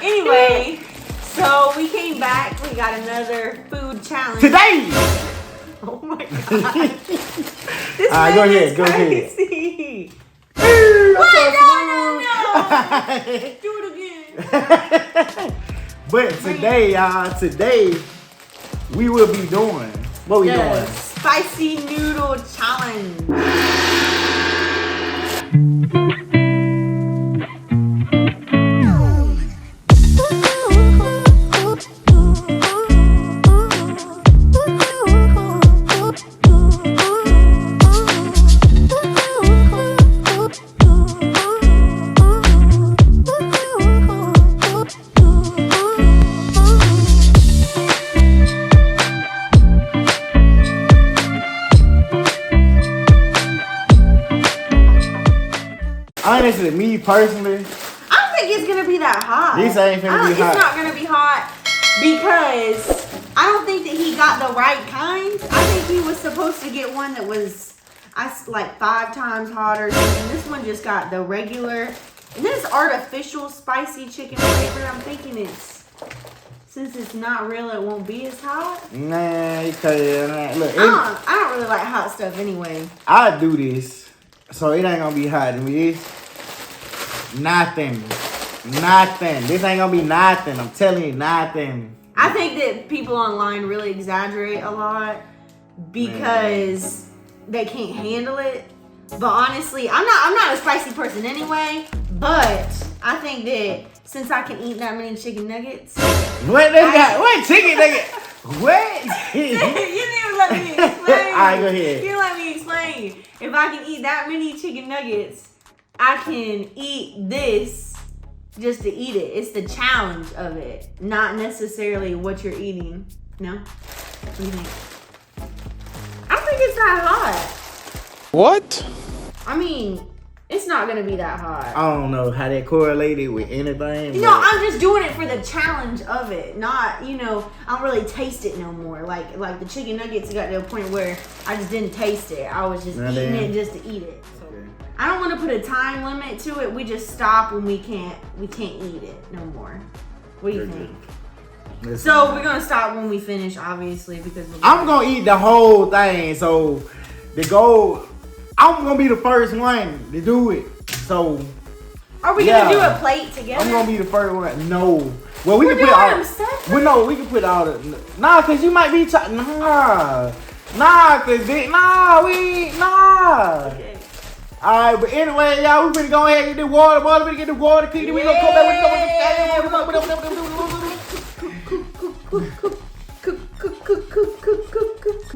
Anyway, so we came back. We got another food challenge Today! Oh my god. This Alright, go ahead, go ahead. What? No. Do it again. But today, y'all, we will be doing, what we doing? Spicy noodle challenge. Honestly, me personally, I don't think it's gonna be that hot. This ain't gonna be hot. It's not gonna be hot because I don't think that he got the right kind. I think he was supposed to get one that was like 5 times hotter. And this one just got the regular. And this artificial spicy chicken flavor. I'm thinking since it's not real, it won't be as hot. Nah, you can't. Look, I don't really like hot stuff anyway. I do this, so it ain't gonna be hot to me. It's nothing. This ain't gonna be nothing. I'm telling you, nothing. I think that people online really exaggerate a lot because they can't handle it. But honestly, I'm not a spicy person anyway. But I think that since I can eat that many chicken nuggets, what chicken nugget? What? You didn't even let me explain. Alright, go ahead. You didn't let me explain. If I can eat that many chicken nuggets, I can eat this just to eat it. It's the challenge of it, not necessarily what you're eating. No? What do you think? I don't think it's that hot. What? I mean, it's not gonna be that hot. I don't know how that correlated with anything. You know, I'm just doing it for the challenge of it. Not, I don't really taste it no more. Like the chicken nuggets got to a point where I just didn't taste it. I was just eating it just to eat it. So I don't want to put a time limit to it. We just stop when we can't eat it no more. What do you think? Listen. So we're gonna stop when we finish, obviously, because I'm gonna eat the whole thing. So the goal, I'm gonna be the first one to do it. So are we gonna do a plate together? I'm gonna be the first one. No. Well, we We're can put all. We can put all the. Nah, cause you might be. Nah, cause we nah. Okay. Alright, but anyway, y'all, we finna go ahead and get the water. We gonna get the water. We gonna come back.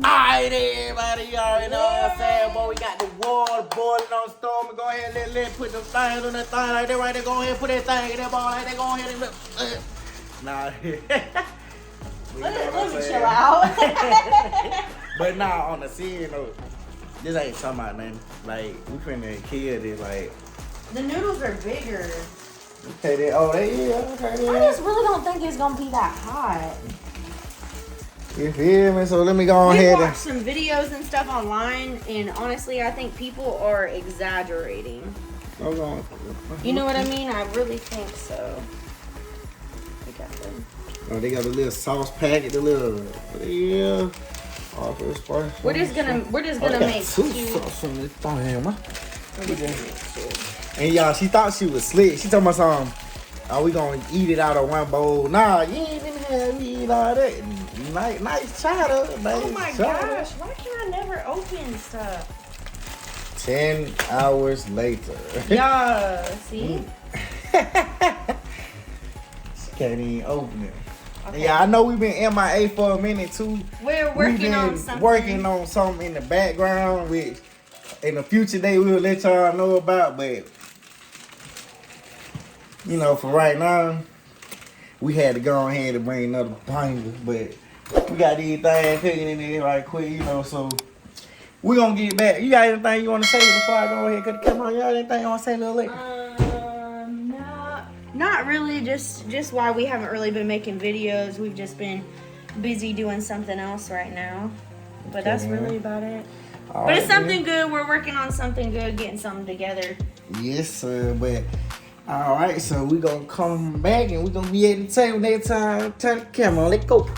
Alright, everybody, you already know what I'm saying, boy. We got the water boiling on the stove. We go ahead and let put the things on that thing like that right there. Go ahead and put that thing in that ball like that. Go ahead and look. Nah. Let me chill out. But nah, on the serious note, this ain't talking about nothing. Like, we finna kill this, like. The noodles are bigger. Okay, okay. I just really don't think it's gonna be that hot. You feel me? So let me go ahead. We watched some videos and stuff online, and honestly, I think people are exaggerating. You know what I mean? I really think so. They got a little sauce packet, the little We're just gonna make sauce on this thing, man. And y'all, she thought she was slick. She told me something. Oh, we gonna eat it out of one bowl. Nah, you ain't even have me eat all that. Nice chowder, oh my gosh, why can I never open stuff? 10 hours later. Yeah, see? She can't even open it. Okay. Yeah, I know we've been MIA for a minute too. We're working on something. Working on something in the background, which in a future day we'll let y'all know about. But for right now, we had to go ahead and bring another banger. But we got these things cooking in there right quick, so we're gonna get back. You got anything you want to say before I go ahead? Come on, y'all, anything you want to say, little lady? Not really. Just why we haven't really been making videos. We've just been busy doing something else right now. But that's really about it. But it's something good. We're working on something good, getting something together. Yes, sir. But All right, so we gonna come back and we gonna be at the table next time. Turn the camera on. Let's go.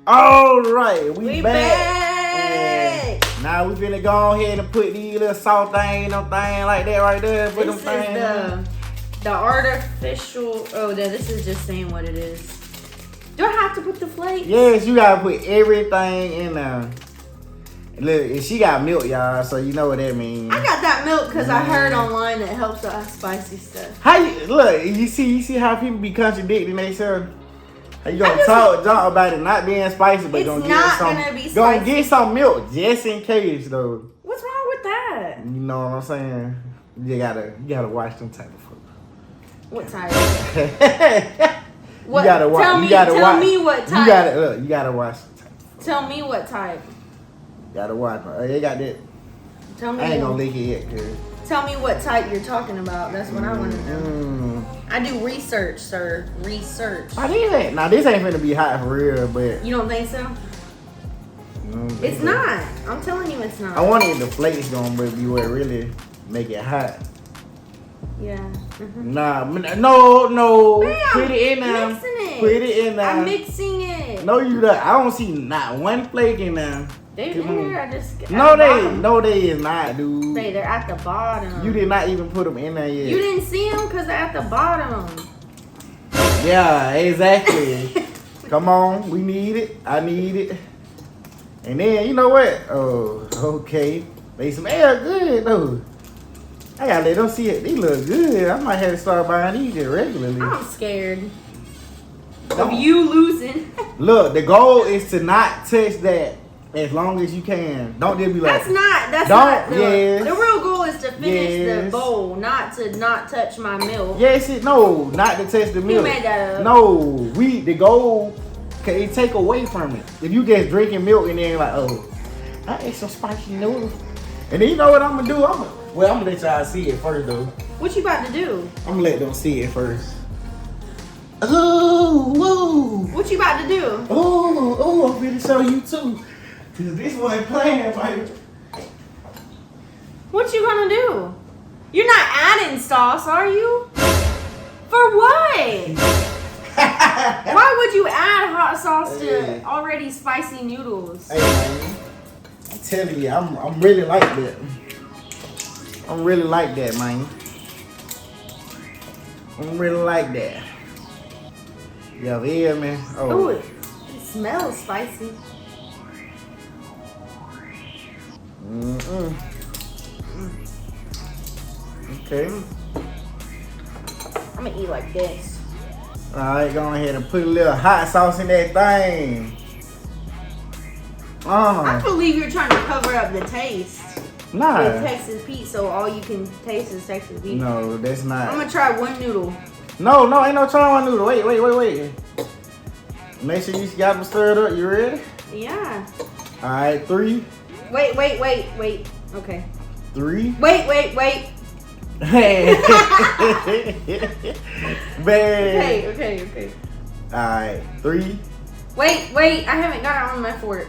All right, we back. And now we finna go ahead and put these little salt thing, no thing like that right there. Put This them things. is the artificial. Oh, no, this is just saying what it is. Do I have to put the flakes? Yes, you gotta put everything in there. Look, and she got milk, y'all, so you know what that means. I got that milk because I heard online that helps with our spicy stuff. How you look? You see how people be contradicting themselves. How you gonna talk about it not being spicy, but gonna get some milk just in case though. What's wrong with that? You know what I'm saying? You gotta watch them type of food. What type? What? You gotta watch. Tell me what type. You gotta watch. Tell me what type. Gotta watch. They got that. Tell me. I ain't gonna lick it yet, cause. Tell me what type you're talking about. That's what I want to know. I do research, sir. Research. This ain't finna be hot for real, but. You don't think so? It's not. I'm telling you, it's not. I wonder if the flakes gonna be what really make it hot. Yeah. Nah, no. Bam, put it in there. Mixing it. Put it in there. I'm mixing it. No, you don't. I don't see not one flake in there. They're in there. I just. No, they is not, dude. They're at the bottom. You did not even put them in there yet. You didn't see them because they're at the bottom. Yeah, exactly. Come on, we need it. I need it. And then you know what? Oh, okay. They smell good though. I gotta let them see it. They look good. I might have to start buying these just regularly. I'm scared of you losing. Look, the goal is to not touch that as long as you can. Don't just be like. That's not. The real goal is to finish the bowl, not to not touch my milk. Yes, no, not to touch the milk. You made that up. No, the goal can it take away from it. If you just drinking milk and then like, oh, I ate some spicy noodles, and then you know what I'm gonna do? I'm gonna let y'all see it first though. What you about to do? I'm gonna let them see it first. Oh, what you about to do? Oh, I'm gonna show you too. Cause this one playing, baby. What you gonna do? You're not adding sauce, are you? For what? Why would you add hot sauce to already spicy noodles? Hey man, I'm telling you, I'm really like that. I'm really like that, man. I'm really like that. Yeah, man. Oh, it smells spicy. Okay. I'm gonna eat like this. Alright, go ahead and put a little hot sauce in that thing. I believe you're trying to cover up the taste. Nah. With Texas Pete, so all you can taste is Texas Pete. No, that's not. I'm gonna try one noodle. No, ain't no trying one noodle. Wait. Make sure you got them stirred up. You ready? Yeah. Alright, 3. Wait. Okay. 3. Wait. Hey. Okay. Alright, 3. Wait, I haven't got it on my fork.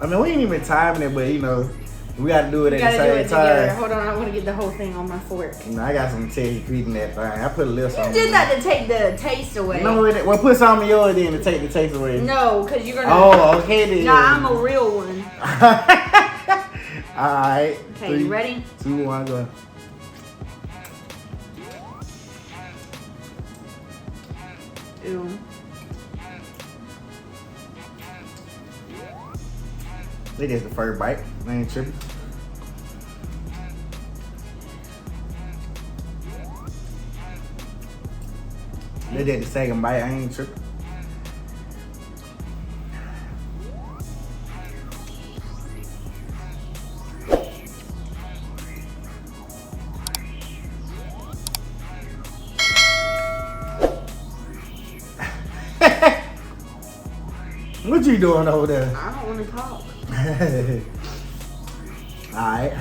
I mean, we ain't even timing it, but you know, we gotta do it at the same time. Together. Hold on, I want to get the whole thing on my fork. You know, I got some taste in that thing. I put a little something. You did that to take the taste away. No, well, put some of yours in to take the taste away. No, because you're gonna. Oh, okay then. Nah, I'm a real one. Alright. Okay, 3, you ready? 2, 1, go. Ew. They just the first bite. I ain't tripping. They did the second bite. I ain't tripping. What you doing over there? I don't want to talk. Alright.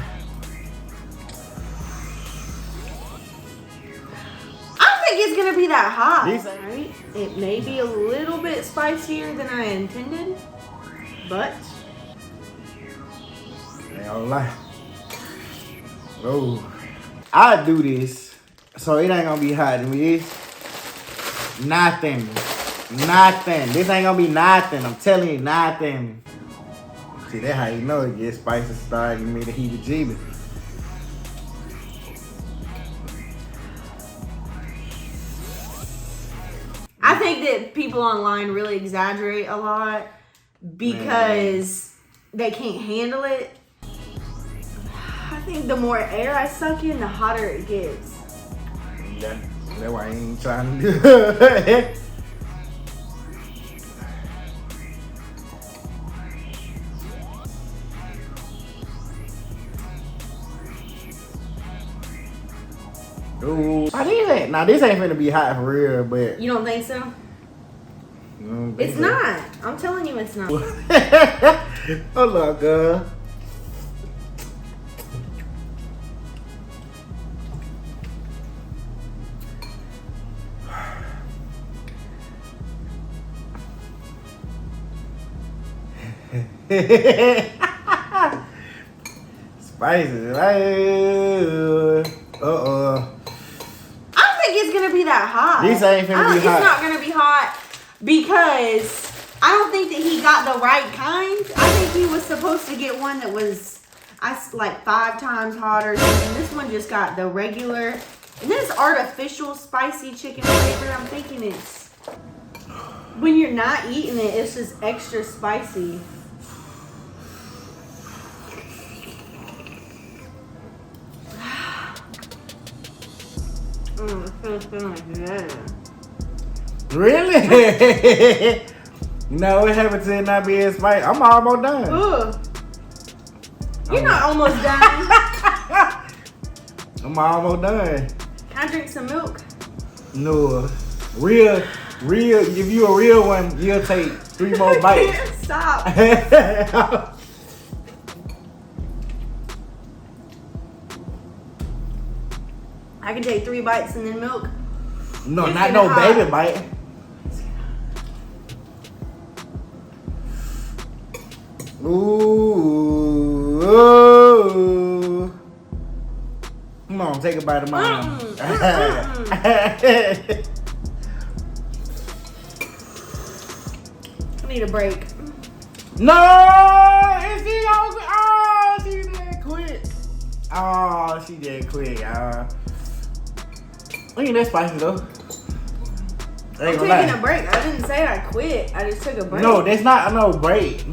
I think it's gonna be that hot. Right? It may be a little bit spicier than I intended, but I ain't gonna lie. Oh, I do this So it ain't gonna be hot. Nothing. Nothing. This ain't gonna be nothing. I'm telling you, nothing. See, that's how you know it gets spicy. Start giving me the heebie-jeebies. I think that people online really exaggerate a lot because they can't handle it. I think the more air I suck in, the hotter it gets. That's why I ain't trying to do it. Ooh. Now this ain't finna be hot for real, but You don't think so? It's not. I'm telling you it's not. Hold on, girl. Spicy. I don't think it's gonna be that hot. This ain't finna be hot. It's not gonna be hot because I don't think that he got the right kind. I think he was supposed to get one that was like 5 times hotter. And this one just got the regular. And this artificial spicy chicken flavor, I'm thinking it's when you're not eating it, it's just extra spicy. It feels like that. Really? No, what happened to it not being spicy? I'm almost done. Ugh. You're not almost done. I'm almost done. Can I drink some milk? No. Real. If you a real one, you'll take 3 more bites. Stop. I can take 3 bites and then milk. No, It's not gonna no hot. baby bite. Ooh. Come on, take a bite of mine. I need a break. No! Is she gonna oh, she did quit. Oh, she did quit, y'all. Look at that spicy though. I'm taking a break. I didn't say I quit. I just took a break. No, that's not no break.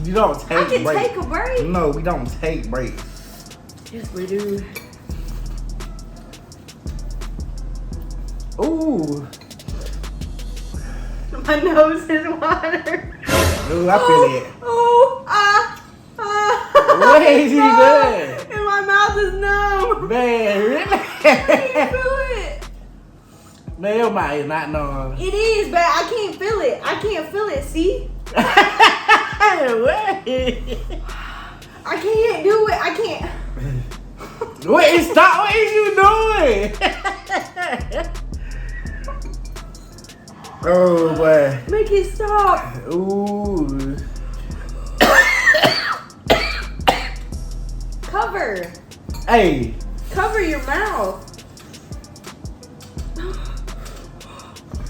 You don't take I can breaks. take a break. No, we don't take breaks. Yes, we do. Ooh. My nose is water. Ooh, I feel it. What is he doing? And my mouth is numb. Man, really? I can't feel it. Man, your mouth is not numb. It is, but I can't feel it. I can't feel it. See? What? I can't do it. I can't. Wait, stop. What is you doing? Oh, boy. Make it stop. Ooh. Cover. Hey. Cover your mouth.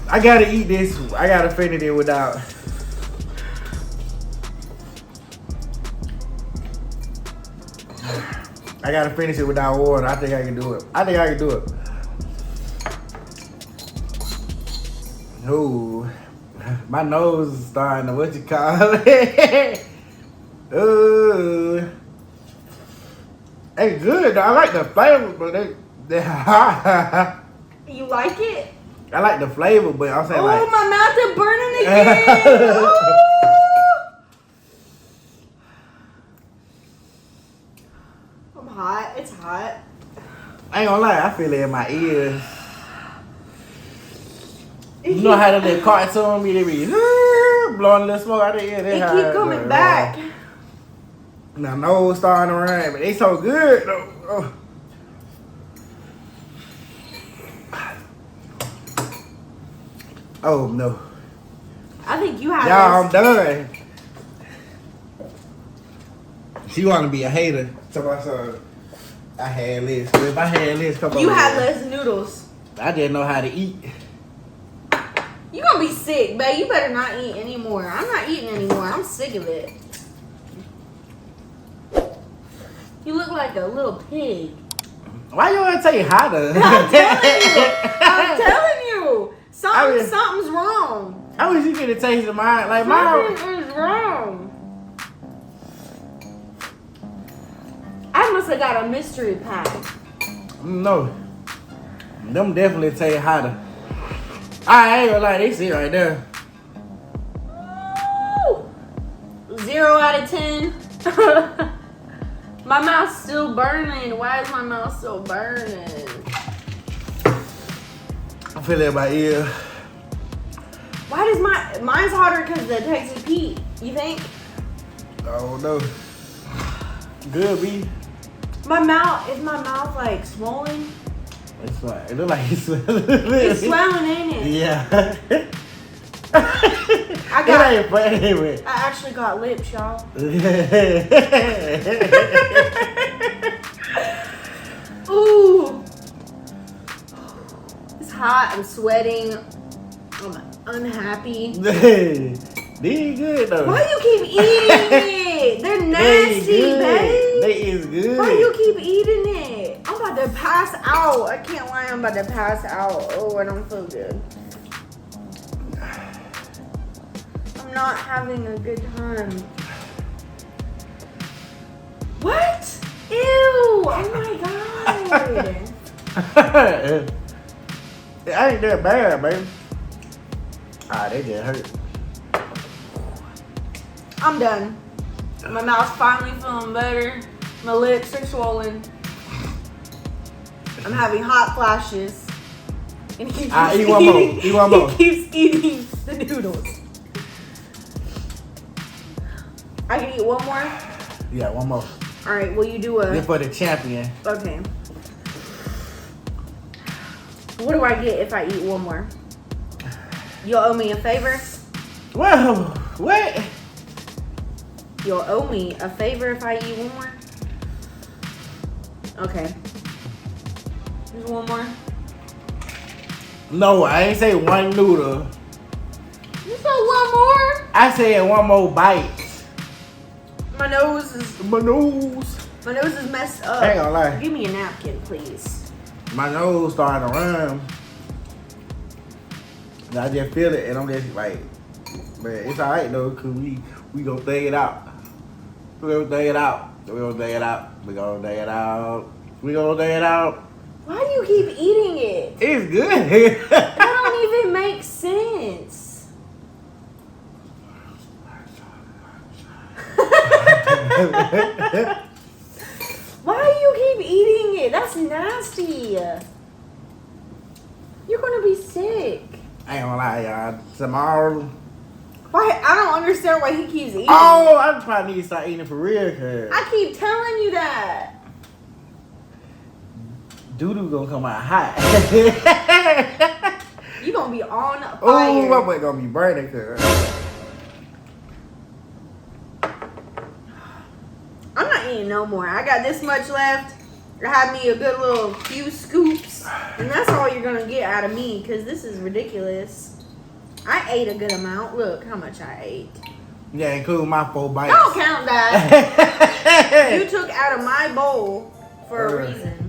I gotta eat this. I gotta finish it without. I gotta finish it without water. I think I can do it. Ooh. My nose is starting to what you call it. Ooh. It's good though. I like the flavor, but they hot. You like it? I like the flavor, but I'm saying Oh, like. my mouth is burning again. Ooh. I'm hot. It's hot. I ain't gonna lie, I feel it in my ears. You know how the cartoon be, they be blowing a little smoke out of the ear. It keep coming back. Now nose starting to run, but they so good though. Oh. Oh no. I think you have Y'all, this. I'm done. She wanna be a hater. So I saw I had less. If I had less, come on. You had less noodles. I didn't know how to eat. You gonna be sick, babe. You better not eat anymore. I'm not eating anymore. I'm sick of it. You look like a little pig. Why you wanna say how to? I'm telling you. Something's wrong. I wish you could have tasted mine. Like mine. Something is wrong. I must have got a mystery pack. No. Them definitely taste hotter. I ain't gonna lie, they sit right there. Woo! 0 out of 10. My mouth's still burning. Why is my mouth still burning? I feel it in my ear. Why does mine's hotter because the Texas Pete? You think? I don't know. Good, B. Is my mouth like swollen? It's like, it look like it's swelling. It's swelling, ain't it? Yeah. I actually got lips, y'all. Ooh. It's hot. I'm sweating. I'm unhappy. They good though. Why you keep eating it? They're nasty, babe. They is good. Why you keep eating it? I'm about to pass out. I can't lie. I'm about to pass out. Oh, I don't feel good. I'm not having a good time. What? Ew! Oh my god! It ain't that bad, baby. They just hurt. I'm done. My mouth's finally feeling better. My lips are swollen. I'm having hot flashes. And he keeps eat one more. Eat one more. He keeps eating the noodles. I can eat one more? Yeah, one more. Alright, will you do a... Just for the champion. Okay. What do I get if I eat one more? You'll owe me a favor? Whoa, what? You'll owe me a favor if I eat one more? Okay. There's one more. No, I ain't say one noodle. You said one more? I said one more bite. My nose is messed up. I ain't gonna lie. Give me a napkin, please. My nose starting to run. And I just feel it, and I'm just like, but it's alright though, cause we gonna thing it out. We gonna thing it out. Why do you keep eating it? It's good. That don't even make sense. Why do you keep eating it? That's nasty. You're gonna be sick. I ain't gonna lie, y'all. Tomorrow. Why? I don't understand why he keeps eating. Oh, I probably need to start eating for real, cause I keep telling you that. doo-doo gonna come out hot. You gonna be on fire. Oh, my boy gonna be burning, cause I'm not eating no more. I got this much left. I had me a good little few scoops, and that's all you're gonna get out of me, because this is ridiculous. I ate a good amount. Look how much I ate. yeah, include my 4 bites. Don't count that. You took out of my bowl for a reason.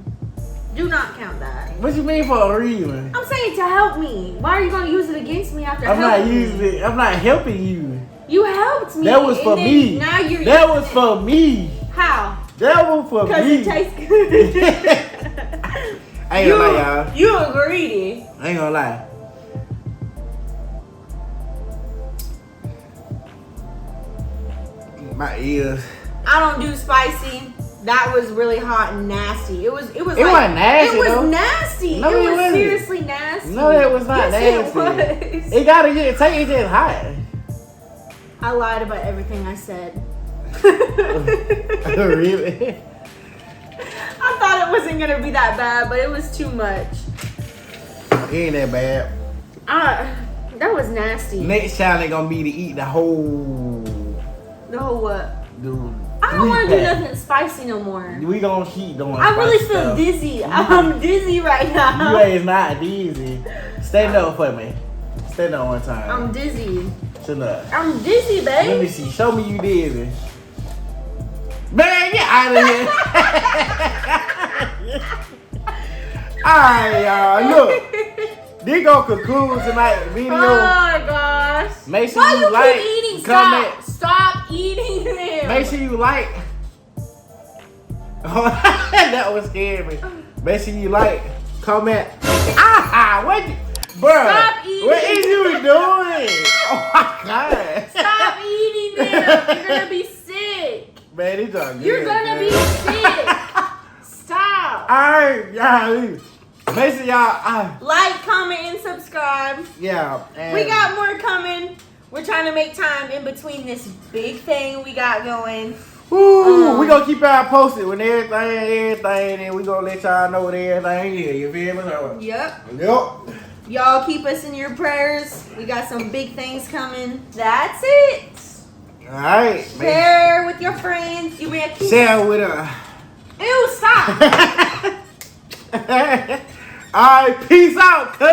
Do not count that. What you mean for a reason? I'm saying to help me. Why are you gonna use it against me after I'm not helping using me? it. I'm not helping you. You helped me. That was for and then me. Now you're That using was it. for me. How? That was for Because me. it tastes good. I ain't gonna lie, y'all. You are greedy. I ain't gonna lie. My ears. I don't do spicy. That was really hot and nasty. It wasn't nasty. It was It was nasty, nasty. No, it it was wasn't. seriously nasty. No, it was not yes, nasty. It was. It gotta get taste just hot. I lied about everything I said. Really? I thought it wasn't gonna be that bad, but it was too much. It ain't that bad. That was nasty. Next challenge gonna be to eat the whole. The whole what? The I don't want to do pack. nothing spicy no more. We gonna keep doing I really spicy feel stuff. dizzy. I'm dizzy right now. You ain't not dizzy. Stand up for me. Stand up one time. I'm dizzy. Shut up. I'm dizzy, Let me babe. see. Show me you dizzy. Man, get out of here. Alright, y'all. Look. This gonna conclude tonight's video. Oh my gosh. Make sure Why you you like, keep eating? comment. Stop eating them. Make sure you like. That was scaring me. Make sure you like, comment. What? Bruh. Stop eating. What is you doing? Oh my god. Stop eating them. You're gonna be sick. Man, these are good. You're gonna be sick. Stop. Alright, y'all. Make sure y'all. Like, comment, and subscribe. Yeah. And We got more coming. We're trying to make time in between this big thing we got going. Woo, we gonna keep y'all posted when everything, and we gonna let y'all know what everything is. You feel me? Yep. Yep. Y'all keep us in your prayers. We got some big things coming. That's it. Alright. Share with your friends. You may keep. Share with us. Ew, stop. Alright, peace out, cuz.